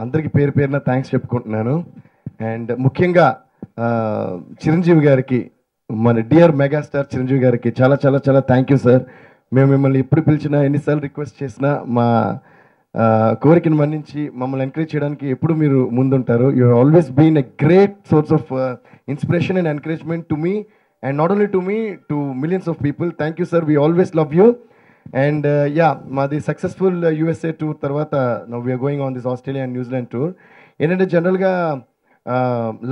అందరికి పేరు పేరున థ్యాంక్స్ చెప్పుకుంటున్నాను. అండ్ ముఖ్యంగా చిరంజీవి గారికి, మన డియర్ మెగాస్టార్ చిరంజీవి గారికి చాలా చాలా చాలా థ్యాంక్ యూ సార్. మేము మిమ్మల్ని ఎప్పుడు పిలిచినా, ఎన్నిసార్లు రిక్వెస్ట్ చేసినా మా కోరికను మన్నించి మమ్మల్ని ఎంకరేజ్ చేయడానికి ఎప్పుడు మీరు ముందుంటారు. You always been a great source of inspiration and encouragement to me, and not only to me, to millions of people. Thank you sir, we always love you. And మాది సక్సెస్ఫుల్ యూఎస్ఏ టూర్ తర్వాత now we are going on this Australia and New Zealand tour. ఏంటంటే జనరల్గా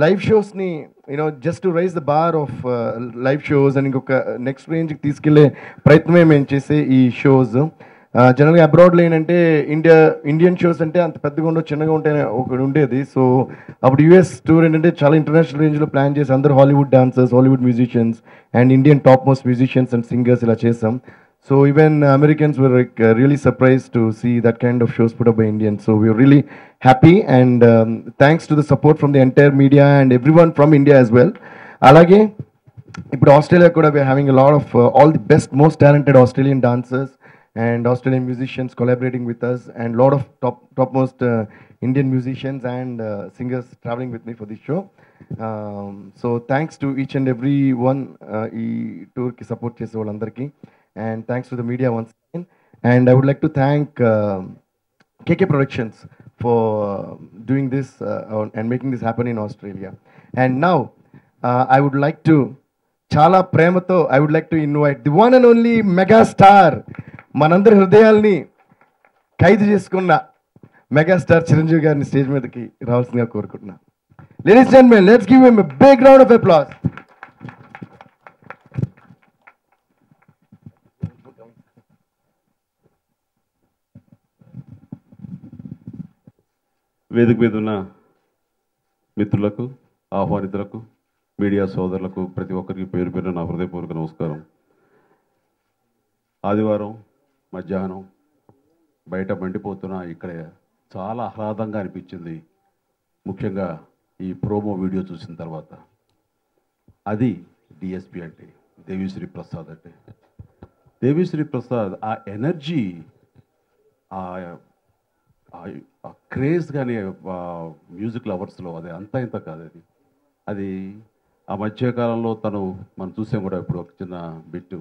live షోస్ని just to raise the bar of live shows అని ఇంకొక next రేంజ్కి తీసుకెళ్లే ప్రయత్నమే మేము చేసే ఈ షోస్. జనరల్గా అబ్రాడ్లో ఏంటంటే ఇండియన్ షోస్ అంటే అంత పెద్దగా ఉండవు, చిన్నగా ఉంటేనే ఒకటి ఉండేది. సో అప్పుడు యూఎస్ టూర్ ఏంటంటే చాలా ఇంటర్నేషనల్ రేంజ్లో ప్లాన్ చేసి అందరు Hollywood dancers, Hollywood musicians and Indian top most musicians and singers ఇలా చేసాం. So even Americans were really surprised to see that kind of shows put up by Indians. So we were really happy, and thanks to the support from the entire media and everyone from India as well. Alage, ఇప్పుడు Australia kuda we are having a lot of all the best, most talented Australian dancers and Australian musicians collaborating with us, and lot of topmost Indian musicians and singers traveling with me for this show. So thanks to each and every one ee tour ki support chese vallandarki. And thanks to the media once again. And I would like to thank KK Productions for doing this and making this happen in Australia. And now I would like to, chala premato, I would like to invite the one and only megastar, manandar hridayalni kaidu cheskunna megastar Chiranjeevi garni stage meedaki ravalsinదిగా కోరుకుంటున్నా. Ladies and gentlemen, let's give him a big round of applause. వేదిక మీద ఉన్న మిత్రులకు, ఆహ్వానితులకు, media సోదరులకు ప్రతి ఒక్కరికి పేరు పేరు నా హృదయపూర్వక నమస్కారం. ఆదివారం మధ్యాహ్నం బయట మండిపోతున్న ఇక్కడ చాలా ఆహ్లాదంగా అనిపించింది. ముఖ్యంగా ఈ ప్రోమో వీడియో చూసిన తర్వాత. అది డిఎస్పి అంటే, దేవిశ్రీ ప్రసాద్ అంటే. దేవిశ్రీ ప్రసాద్ ఆ ఎనర్జీ, క్రేజ్ కానీ మ్యూజిక్ లవర్స్లో అది అంతా ఇంత కాదు. అది ఆ మధ్యకాలంలో మనం చూసాం కూడా. ఇప్పుడు ఒక చిన్న బిట్టు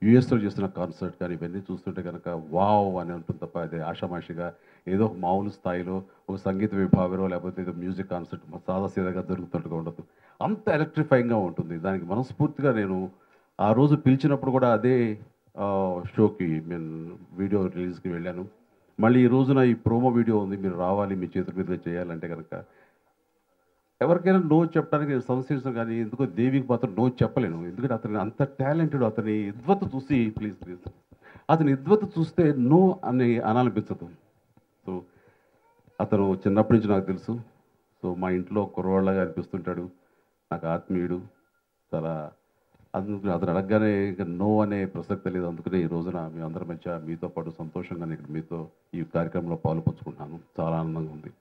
యూఎస్లో చేసిన కాన్సర్ట్ కానీ ఇవన్నీ చూస్తుంటే కనుక వావ్ అని ఉంటుంది తప్ప, అది ఆషామాషిగా ఏదో ఒక మామూలు స్థాయిలో ఒక సంగీత విభాగంలో లేకపోతే ఏదో మ్యూజిక్ కాన్సర్ట్ సాదాసీదాగా జరుగుతున్నట్టుగా ఉండదు. అంత ఎలక్ట్రిఫైయింగ్గా ఉంటుంది. దానికి మనస్ఫూర్తిగా నేను ఆ రోజు పిలిచినప్పుడు కూడా అదే షోకి నేను వీడియో రిలీజ్కి వెళ్ళాను. మళ్ళీ ఈ రోజున ఈ ప్రోమో వీడియో ఉంది, మీరు రావాలి, మీ చేతుల మీదుగా చేయాలంటే కనుక ఎవరికైనా నో చెప్పడానికి నేను సంశయించను, కానీ ఎందుకో దేవికి మాత్రం నో చెప్పలేను. ఎందుకంటే అతని అంత టాలెంటెడ్. అతని ఇద్వత చూసి ప్లీజ్ అతని ఇద్వత చూస్తే నో అని అనాలనిపించదు. సో అతను చిన్నప్పటి నుంచి నాకు తెలుసు. సో మా ఇంట్లో కుర్రవాళ్ళగా అనిపిస్తుంటాడు, నాకు ఆత్మీయుడు. చాలా అందుకు అతను అడగగానే ఇంకా నో అనే ప్రసక్తి లేదు. అందుకనే ఈ రోజున మీ అందరి మధ్య మీతో పాటు సంతోషంగా ఇక్కడ మీతో ఈ కార్యక్రమంలో పాలుపంచుకుంటున్నాను. చాలా ఆనందంగా ఉంది.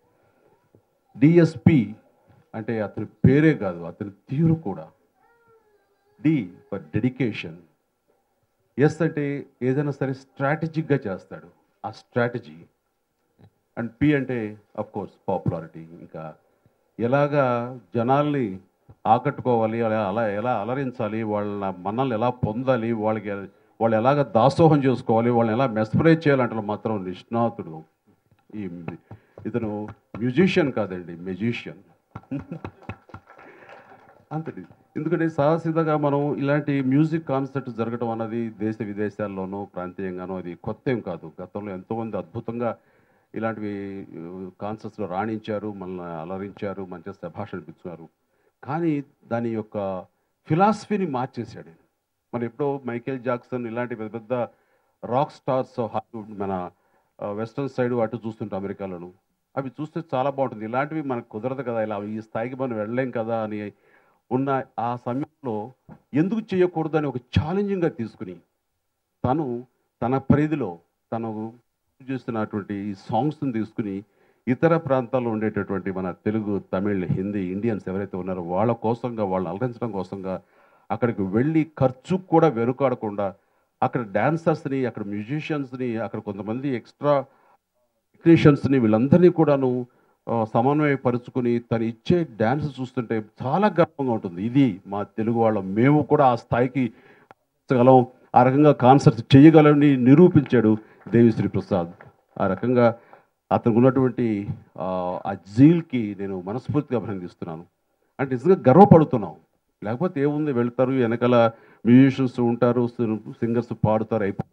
డిఎస్పి అంటే అతని పేరే కాదు, అతని తీరు కూడా. D for dedication. ఎస్ అంటే ఏదైనా సరే స్ట్రాటజిక్గా చేస్తాడు, ఆ స్ట్రాటజీ. అండ్ పి అంటే అఫ్కోర్స్ పాపులారిటీ. ఇంకా ఎలాగా జనాల్ని ఆకట్టుకోవాలి, అలా ఎలా అలరించాలి, వాళ్ళ మన్నల్ని ఎలా పొందాలి, వాళ్ళు ఎలాగ దాసోహం చేసుకోవాలి, వాళ్ళని ఎలా మెస్పరైజ్ చేయాలంటే మాత్రం నిష్ణాతుడు. ఇతను మ్యూజిషియన్ కాదండి, మెజిషియన్. అంతటి. ఎందుకంటే సాదాసీదాగా మనం ఇలాంటి మ్యూజిక్ కాన్సర్ట్ జరగడం అన్నది దేశ విదేశాల్లోనూ ప్రాంతీయంగానూ అది కొత్త ఏం కాదు. గతంలో ఎంతోమంది అద్భుతంగా ఇలాంటివి కాన్సర్ట్స్లో రాణించారు, మనల్ని అలరించారు, మంచిగా శభాష్ అనిపించారు. కానీ దాని యొక్క ఫిలాసఫీని మార్చేశాడు. మరి ఎప్పుడో మైకేల్ జాక్సన్ ఇలాంటి పెద్ద పెద్ద రాక్ స్టార్స్ హాలీవుడ్, మన వెస్ట్రన్ సైడ్ అటు చూస్తుంటాం అమెరికాలోను. అవి చూస్తే చాలా బాగుంటుంది. ఇలాంటివి మనకు కుదరదు కదా, ఇలా ఈ స్థాయికి మనం వెళ్ళలేం కదా అని ఉన్న ఆ సమయంలో ఎందుకు చేయకూడదు అని ఒక ఛాలెంజింగ్గా తీసుకుని తన పరిధిలో తను చేస్తున్నటువంటి ఈ సాంగ్స్ని తీసుకుని ఇతర ప్రాంతాల్లో ఉండేటటువంటి మన తెలుగు, తమిళ్, హిందీ ఇండియన్స్ ఎవరైతే ఉన్నారో వాళ్ళ కోసంగా, వాళ్ళని అలరించడం కోసంగా అక్కడికి వెళ్ళి ఖర్చు కూడా వెనుకాడకుండా అక్కడ డాన్సర్స్ని, అక్కడ మ్యూజిషియన్స్ని, అక్కడ కొంతమంది ఎక్స్ట్రా టెక్నీషియన్స్ని వీళ్ళందరినీ కూడాను సమన్వయపరుచుకుని తను ఇచ్చే డ్యాన్స్ చూస్తుంటే చాలా గర్వంగా ఉంటుంది. ఇది మా తెలుగు వాళ్ళం, మేము కూడా ఆ స్థాయికి గలం, ఆ రకంగా కాన్సర్ట్స్ చేయగలని నిరూపించాడు దేవిశ్రీ ప్రసాద్. ఆ రకంగా అతనికి ఉన్నటువంటి ఆ జీల్కి నేను మనస్ఫూర్తిగా అభినందిస్తున్నాను. అంటే నిజంగా గర్వపడుతున్నాం. లేకపోతే ఏముంది, వెళ్తారు వెనకాల మ్యూజిషియన్స్ ఉంటారు, సింగర్స్ పాడుతారు, అయిపో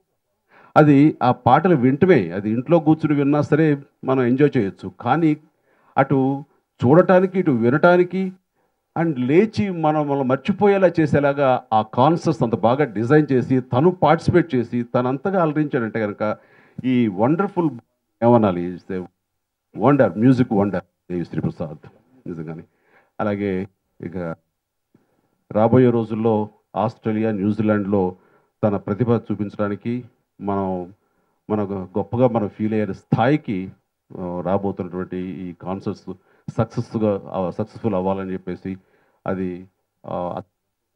అది ఆ పాటలు వింటమే, అది ఇంట్లో కూర్చుని విన్నా సరే మనం ఎంజాయ్ చేయొచ్చు. కానీ అటు చూడటానికి ఇటు వినటానికి అండ్ లేచి మనం మర్చిపోయేలా చేసేలాగా ఆ కాన్సర్ట్స్ అంత బాగా డిజైన్ చేసి తను పార్టిసిపేట్ చేసి తనంతగా అలరించాడంటే కనుక ఈ వండర్ఫుల్ ఏమనాలి, wonder, music wonder Devi Sri Prasad నిజంగానే. అలాగే ఇక రాబోయే రోజుల్లో ఆస్ట్రేలియా, న్యూజిలాండ్లో తన ప్రతిభ చూపించడానికి మన గొప్పగా మనం ఫీల్ అయ్యే స్థాయికి రాబోతున్నటువంటి ఈ కాన్సర్ట్స్ సక్సెస్ఫుల్ అవ్వాలని చెప్పేసి, అది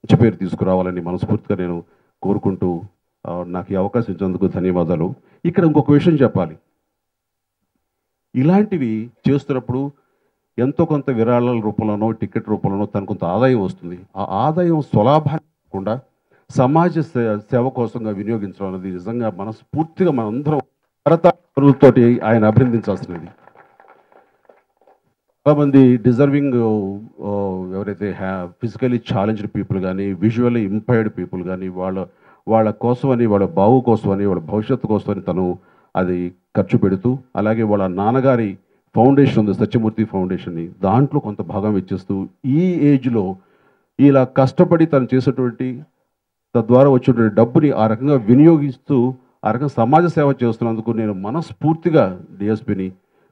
మంచి పేరు తీసుకురావాలని మనస్ఫూర్తిగా నేను కోరుకుంటూ నాకు ఈ అవకాశం ఇచ్చినందుకు ధన్యవాదాలు. ఇక్కడ ఇంకొక విషయం చెప్పాలి. ఇలాంటివి చేస్తున్నప్పుడు ఎంతో కొంత విరాళాల రూపంలోనో టికెట్ రూపంలోనో తనకు కొంత ఆదాయం వస్తుంది. ఆ ఆదాయం స్వలాభాన్ని కాకుండా సమాజ సేవ కోసంగా వినియోగించడం అనేది నిజంగా మనస్ఫూర్తిగా మనందరం భారతతోటి ఆయన అభినందించాల్సినది. చాలామంది డిజర్వింగ్ ఎవరైతే ఫిజికలీ ఛాలెంజ్డ్ పీపుల్ కానీ, విజువల్లీ ఇంపైర్డ్ పీపుల్ కానీ, వాళ్ళ కోసమని, వాళ్ళ బావు కోసమని, వాళ్ళ భవిష్యత్తు కోసమని తను అది ఖర్చు పెడుతూ, అలాగే వాళ్ళ నాన్నగారి ఫౌండేషన్ ఉంది, సత్యమూర్తి ఫౌండేషన్ని, దాంట్లో కొంత భాగం ఇచ్చేస్తూ ఈ ఏజ్లో ఇలా కష్టపడి తను చేసేటువంటి తద్వారా వచ్చేటువంటి డబ్బుని ఆ రకంగా వినియోగిస్తూ ఆ రకంగా సమాజ సేవ చేస్తున్నందుకు నేను మనస్ఫూర్తిగా డిఎస్పిని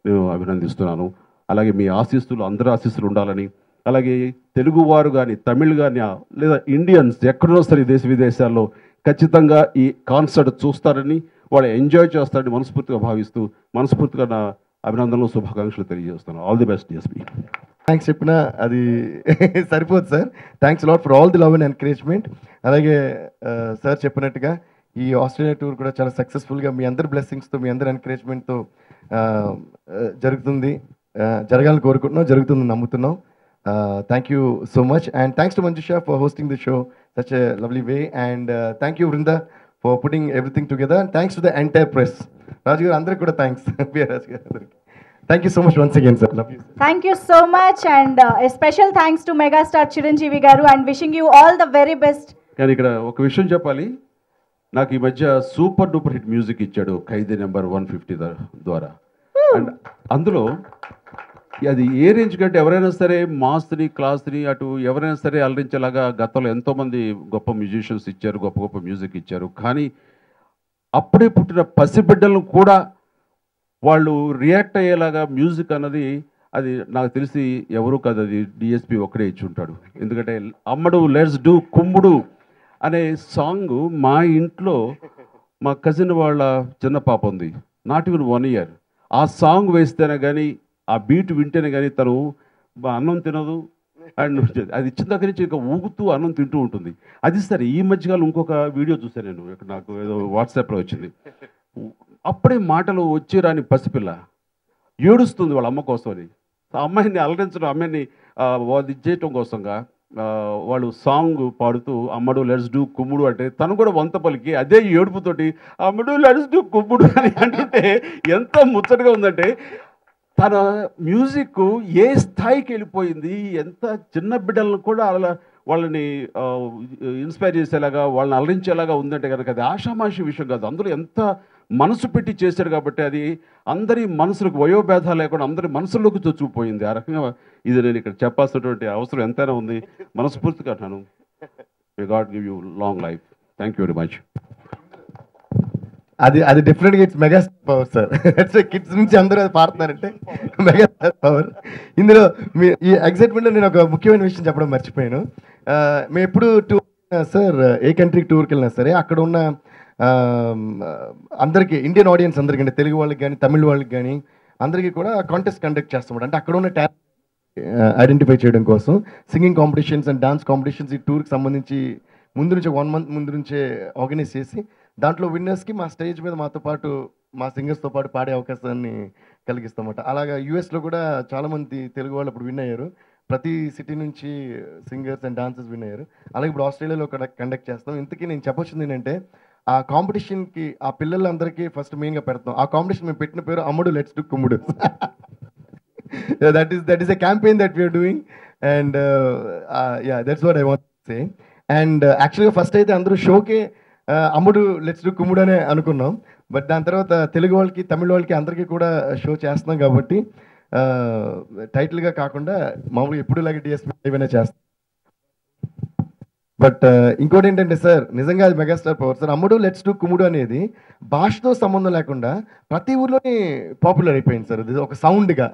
నేను అభినందిస్తున్నాను. అలాగే మీ ఆశీస్సులు, అందరి ఆశీస్సులు ఉండాలని, అలాగే తెలుగువారు కానీ, తమిళ్ కానీ, లేదా ఇండియన్స్ ఎక్కడున్నా సరే దేశ విదేశాల్లో ఖచ్చితంగా ఈ కాన్సర్ట్ చూస్తారని, వాళ్ళు ఎంజాయ్ చేస్తారని మనస్ఫూర్తిగా భావిస్తూ మనస్ఫూర్తిగా నా అభినందనలు, శుభాకాంక్షలు తెలియజేస్తున్నాను. All the best DSP. Thanks చెప్పినా అది సరిపోదు sir. Thanks lot for all the love and encouragement. అలాగే సార్ చెప్పినట్టుగా ఈ ఆస్ట్రేలియా టూర్ కూడా చాలా సక్సెస్ఫుల్గా మీ అందరి బ్లెస్సింగ్స్తో, మీ అందరి ఎంకరేజ్మెంట్తో జరుగుతుంది, జరగాలని కోరుకుంటున్నాం, జరుగుతుంది నమ్ముతున్నాం. Thank you so much and thanks to Manjusha for hosting the show such a lovely way and thank you Vrinda for putting everything together and thanks to the entire press. Raju గారు అందరికి కూడా థ్యాంక్స్. రాజు గారు అందరికి thank you so much once again sir. Love you. Thank you so much and a special thanks to megastar Chiranjeevi garu and wishing you all the very best. కానీ ఇక్కడ ఒక విషయం చెప్పాలి. నాకు ఈ మధ్య సూపర్ డూపర్ హిట్ మ్యూజిక్ ఇచ్చాడు ఖైదీ number 150 ద్వారా. అండ్ అందులో అది ఏ రేంజ్ కంటే ఎవరైనా సరే మాస్ని, క్లాస్ని, అటు ఎవరైనా సరే అలరించేలాగా గతంలో ఎంతోమంది గొప్ప మ్యూజిషియన్స్ ఇచ్చారు, గొప్ప గొప్ప మ్యూజిక్ ఇచ్చారు. కానీ అప్పుడే పుట్టిన పసిబిడ్డలను కూడా వాళ్ళు రియాక్ట్ అయ్యేలాగా మ్యూజిక్ అన్నది అది నాకు తెలిసి ఎవరు కాదు, అది డిఎస్పి ఒక్కడే ఇచ్చి ఉంటాడు. ఎందుకంటే అమ్మడు లెట్స్ డూ కుమ్ముడు అనే సాంగ్ మా ఇంట్లో మా కజిన్ వాళ్ళ చిన్న పాప ఉంది, నాట్ ఈవెన్ 1 year. ఆ సాంగ్ వేస్తేనే కానీ, ఆ బీట్ వింటేనే కానీ తను అన్నం తినదు. అండ్ అది ఇచ్చిన దగ్గర నుంచి ఇంకా ఊగుతూ అన్నం తింటూ ఉంటుంది. అది సరే, ఈ మధ్యకాలం ఇంకొక వీడియో చూసాను నేను, ఇక్కడ నాకు ఏదో వాట్సాప్లో వచ్చింది. అప్పుడే మాటలు వచ్చి రాని పసిపిల్ల ఏడుస్తుంది వాళ్ళ అమ్మ కోసమని. ఆ అమ్మాయిని అలరించడం, అమ్మాయిని అది చేయటం కోసంగా వాళ్ళు సాంగ్ పాడుతూ అమ్మడు లెట్స్ డూ కుమ్ముడు అంటే తను కూడా వంత పలికి అదే ఏడుపుతోటి అమ్మడు లెట్స్ డూ కుమ్ముడు అని అంటుంటే ఎంత ముచ్చటగా ఉందంటే, తన మ్యూజిక్ ఏ స్థాయికి వెళ్ళిపోయింది, ఎంత చిన్న బిడ్డలను కూడా అలా వాళ్ళని ఇన్స్పైర్ చేసేలాగా, వాళ్ళని అలరించేలాగా ఉందంటే కనుక అది ఆషామాషి విషయం కాదు. అందులో ఎంత మనసు పెట్టి చేశారు కాబట్టి అది అందరి మనసులకు వయోభేదాలు లేకుండా అందరి మనసుల్లోకి చొచ్చుకుపోయింది. ఆ రకంగా ఇది నేను ఇక్కడ చెప్పాల్సినటువంటి అవసరం ఎంతైనా ఉంది. మనస్ఫూర్తిగా అంటాను, may God give you long life. Thank you very much. అది డెఫినెట్గా it's megastar power sir. Kids నుంచి అందరూ అది పాడుతున్నారంటే మెగాస్టార్ పవర్. ఇందులో మీ ఈ ఎగ్జైట్మెంట్లో నేను ఒక ముఖ్యమైన విషయం చెప్పడం మర్చిపోయాను. మేము ఎప్పుడు టూర్ సార్, ఏ కంట్రీకి టూర్కి వెళ్ళినా సరే అక్కడ ఉన్న అందరికీ, ఇండియన్ ఆడియన్స్ అందరికీ, అంటే తెలుగు వాళ్ళకి కానీ తమిళ వాళ్ళకి కానీ అందరికీ కూడా కాంటెస్ట్ కండక్ట్ చేస్తాం. అంటే అక్కడ ఉన్న టాలెంట్ ఐడెంటిఫై చేయడం కోసం singing competitions and dance competitions ఈ టూర్కి సంబంధించి ముందు నుంచి 1 month ముందు నుంచే ఆర్గనైజ్ చేసి దాంట్లో విన్నర్స్కి మా స్టేజ్ మీద మాతో పాటు మా సింగర్స్తో పాటు పాడే అవకాశాన్ని కలిగిస్తామట. అలాగా యూఎస్లో కూడా చాలామంది తెలుగు వాళ్ళు అప్పుడు విన్ అయ్యారు. ప్రతి సిటీ నుంచి సింగర్స్ అండ్ డాన్సర్స్ విన్ అయ్యారు. అలాగే ఇప్పుడు ఆస్ట్రేలియాలో కండక్ట్ చేస్తాం. ఇంతకీ నేను చెప్పొచ్చింది ఏంటంటే ఆ కాంపిటీషన్కి ఆ పిల్లలందరికీ ఫస్ట్ మెయిన్గా పెడతాం. ఆ కాంపిటీషన్ మేము పెట్టిన పేరు అమ్ముడు లెట్స్ డు కుమ్ముడు. that is a campaign that we are doing, and yeah, that's what I want to say. And actually first అయితే అందరూ షోకే అమ్ముడు లెట్స్ డు కుమ్ముడు అనే అనుకున్నాం. బట్ దాని తర్వాత తెలుగు వాళ్ళకి తమిళ వాళ్ళకి అందరికీ కూడా షో చేస్తున్నాం కాబట్టి టైటిల్గా కాకుండా మామూలుగా ఎప్పుడు ఇలాగే డిఎస్పీ ఏమైనా చేస్తాం. బట్ ఇంకోటి ఏంటంటే సార్, నిజంగా అది మెగాస్టార్ పవర్ సార్. అమ్ముడు లెట్స్ డు కుమ్ముడు అనేది భాషతో సంబంధం లేకుండా ప్రతి ఊర్లోనే పాపులర్ అయిపోయింది సార్. అది ఒక సౌండ్గా.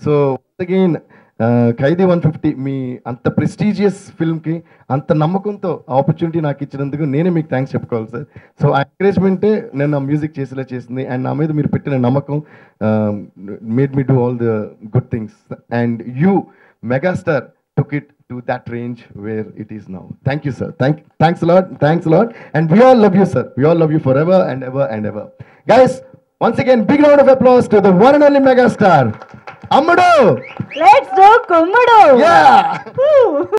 సో అగైన్ ఖైదీ 150 మీ అంత ప్రెస్టీజియస్ ఫిల్మ్కి అంత నమ్మకంతో ఆపర్చునిటీ నాకు ఇచ్చినందుకు నేనే మీకు థ్యాంక్స్ చెప్పుకోవాలి సార్. సో ఆ ఎంకరేజ్మెంటే నేను నా మ్యూజిక్ చేసేలా చేసింది. అండ్ నా మీద మీరు పెట్టిన నమ్మకం made me do all the good things. And you megastar took it to that range where it is now. Thank you, sir. Thanks a lot. And we all love you, sir. We all love you forever and ever and ever. Guys, once again, big round of applause to the one and only megastar, Ammudu. Let's do Kummudu. Yeah.